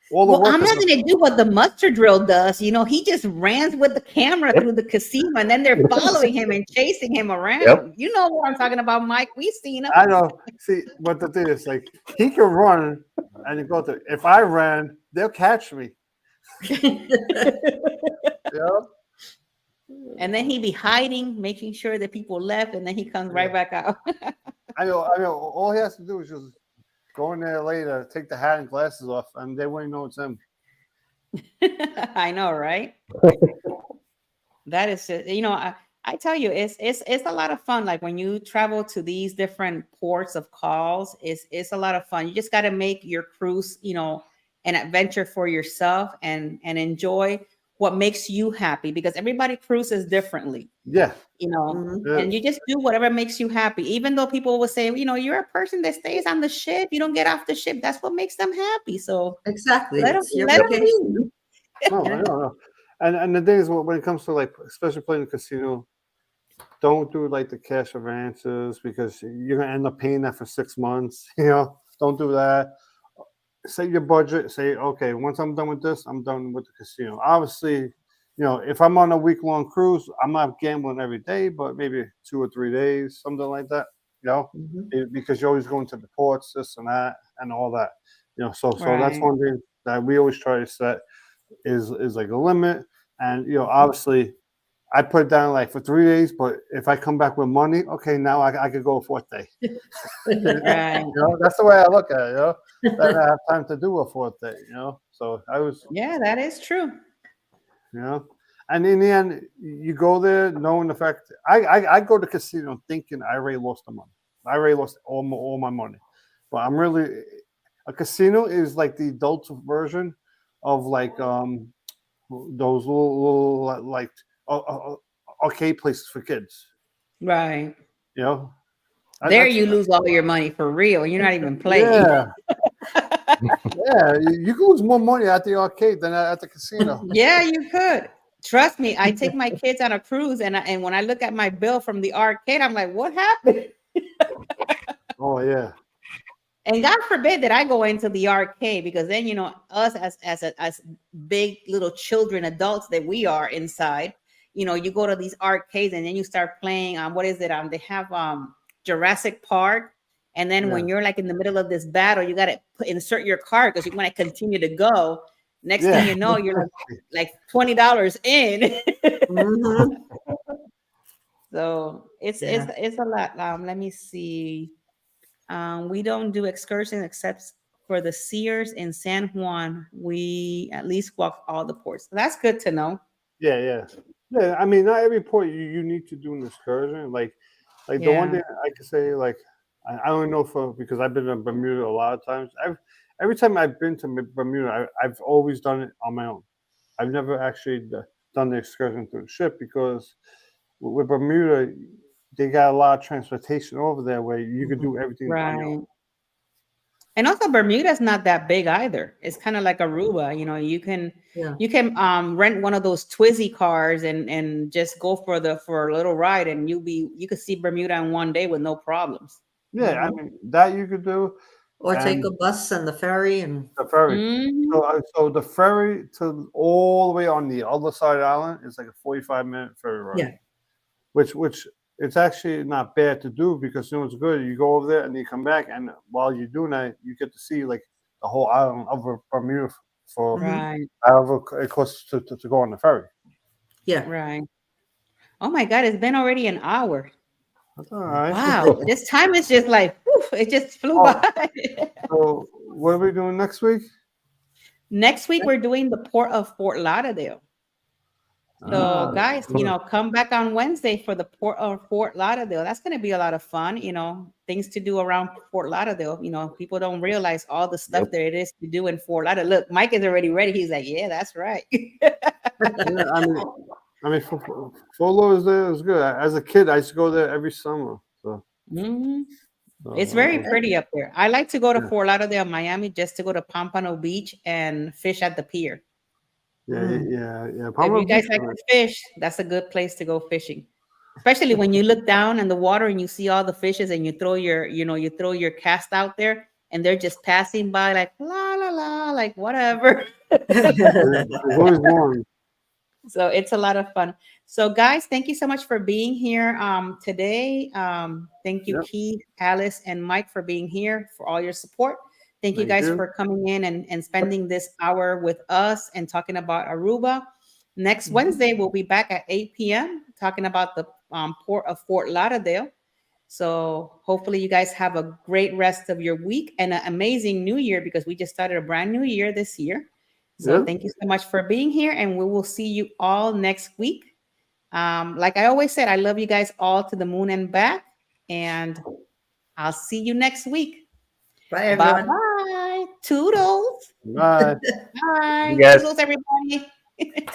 Well, I'm not going to do what the mustard drill does. He just runs with the camera through the casino, and then they're following him and chasing him around. Yep. You know what I'm talking about, Mike. We've seen him. I know. See, but the thing is, like, he can run and you go to. If I ran, they'll catch me. Yeah. And then he'd be hiding, making sure that people left, and then he comes right back out. I know. All he has to do is just go in there later, take the hat and glasses off, and they wouldn't know it's him. I know, right? That is, I tell you, it's a lot of fun. Like when you travel to these different ports of calls, it's a lot of fun. You just got to make your cruise, an adventure for yourself, and enjoy what makes you happy, because everybody cruises differently. Yeah. And you just do whatever makes you happy. Even though people will say, you're a person that stays on the ship, you don't get off the ship. That's what makes them happy. So exactly. let them vacation. No, I don't know. And the thing is, when it comes to like, especially playing the casino, don't do like the cash advances, because you're gonna end up paying that for 6 months. Don't do that. Set your budget. Say, okay, once I'm done with this, I'm done with the casino. Obviously, if I'm on a week-long cruise, I'm not gambling every day, but maybe 2 or 3 days, something like that. Because you're always going to the ports, this and that, and all that. So that's one thing that we always try to set is like a limit. And obviously, I put it down like for 3 days, but if I come back with money, okay, now I could go a 4th day. Right. That's the way I look at it. Then I have time to do a 4th day. So I was. Yeah, that is true. And in the end, you go there knowing the fact. I go to casino thinking I already lost the money. I already lost all my money, but I'm really, a casino is like the adult version of like those little like arcade places for kids. Right. There you lose all your money for real. You're not even playing. Yeah. Yeah, you can lose more money at the arcade than at the casino. Yeah, you could. Trust me, I take my kids on a cruise, and when I look at my bill from the arcade, I'm like, what happened? Oh, yeah. And God forbid that I go into the arcade, because then, us as big little children, adults that we are inside, you go to these arcades and then you start playing on, what is it? They have Jurassic Park. And then when you're like in the middle of this battle, you got to insert your card because you want to continue to go. Next thing you know, you're like $20 in. So it's a lot. Let me see. We don't do excursions except for the Sears in San Juan. We at least walk all the ports. So that's good to know. Yeah. I mean, not every port you need to do an excursion. Like the one thing I could say, like, I only know because I've been to Bermuda a lot of times. Every time I've been to Bermuda, I've always done it on my own. I've never actually done the excursion through the ship because with Bermuda, they got a lot of transportation over there where you could do everything on your own. Right. And also Bermuda's not that big either. It's kind of like Aruba, you know, Yeah. you can rent one of those Twizy cars and just go for a little ride and you could see Bermuda in one day with no problems. Yeah, I Mhm. mean that you could do. Or take And a bus and the ferry and the ferry. Mhm. So the ferry to all the way on the other side of the island is like a 45-minute ferry ride. yeah. Which it's actually not bad to do because you know it's good. You go over there and you come back, and while you're doing that, you get to see like the whole island of Bermuda for Right, however it costs to go on the ferry. Yeah. right. Oh my God, it's been already an hour. That's all right. Wow, this time is just like, whew, it just flew Oh, by. so what are we doing next week? Next week, we're doing the port of Fort Lauderdale. So, Ah, guys, you good. know, come back on Wednesday for the port of Fort Lauderdale. That's going to be a lot of fun. You know, things to do around Fort Lauderdale. You know, people don't realize all the stuff Yep. there it is to do in Fort Lauderdale. Look, Mike is already ready. He's like, yeah, that's right. Yeah, I mean, Fort Lauderdale is good. As a kid, I used to go there every summer. So, Mhm. so, It's very uh, pretty up there. I like to go to Yeah. Fort Lauderdale, Miami, just to go to Pompano Beach and fish at the pier. yeah. If Palm you guys Beach, like to fish, that's a good place to go fishing. Especially when you look down in the water and you see all the fishes and you throw you throw your cast out there and they're just passing by like la la la, like whatever. There's always one. So it's a lot of fun. So guys, thank you so much for being here today. Thank you, Yep. Keith, Alice, and Mike for being here for all your support. Thank you Thank guys you. for coming in and spending this hour with us and talking about Aruba. Next Wednesday, we'll be back at 8 p.m. talking about the port of Fort Lauderdale. So hopefully you guys have a great rest of your week and an amazing new year because we just started a brand new year this year. So Yep. thank you so much for being here and we will see you all next week. Like I always said, I love you guys all to the moon and back and I'll see you next week. Bye, Bye everyone. bye. Toodles. Bye. Bye. You guys. Toodles, everybody.